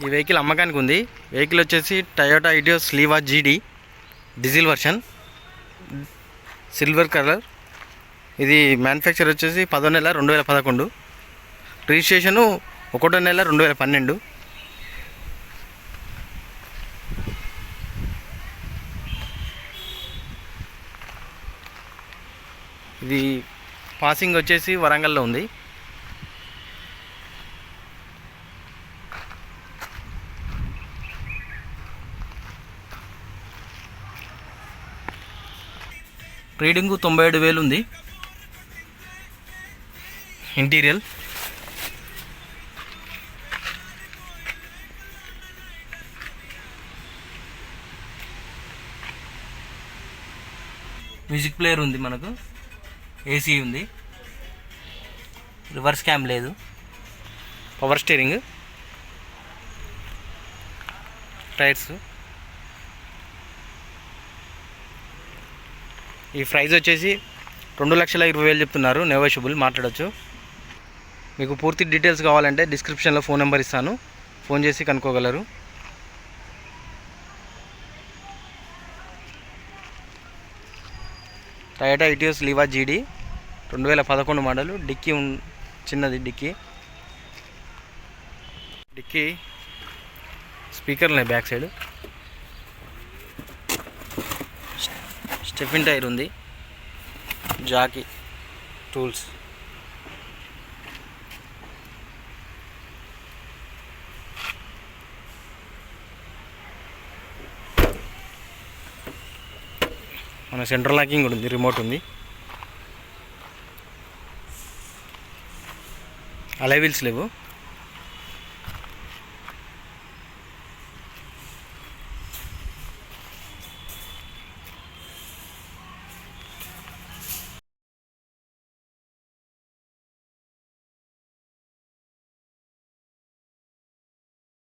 ఈ వెహికల్ అమ్మకానికి ఉంది. వెహికల్ వచ్చేసి టయోటా ఇటియోస్ లీవా జీడీ డీజిల్ వర్షన్, సిల్వర్ కలర్. ఇది మ్యానుఫ్యాక్చర్ వచ్చేసి 10వ నెల 2011, రిజిస్ట్రేషను 1వ నెల 2012. ఇది పాసింగ్ వచ్చేసి వరంగల్లో ఉంది. రీడింగు 97,000 ఉంది. ఇంటీరియల్ మ్యూజిక్ ప్లేయర్ ఉంది, మనకు ఏసీ ఉంది, రివర్స్ క్యామ్ లేదు, పవర్ స్టీరింగ్, టైర్స్. ఈ ప్రైస్ వచ్చేసి 2,20,000 చెప్తున్నారు. నెగోషియబుల్, మాట్లాడచ్చు. మీకు పూర్తి డీటెయిల్స్ కావాలంటే డిస్క్రిప్షన్లో ఫోన్ నెంబర్ ఇస్తాను, ఫోన్ చేసి కనుక్కోగలరు. టయోటా ఇటియోస్ లీవా జీడీ 2011 మోడలు. డిక్కీ చిన్నది డిక్కీ స్పీకర్లు ఉన్నాయి బ్యాక్ సైడ్. స్టెఫిన్ టైర్ ఉంది, జాకీ టూల్స్. మన సెంట్రల్ లాకింగ్ కూడా ఉంది, రిమోట్ ఉంది. అలై వీల్స్ లేవు.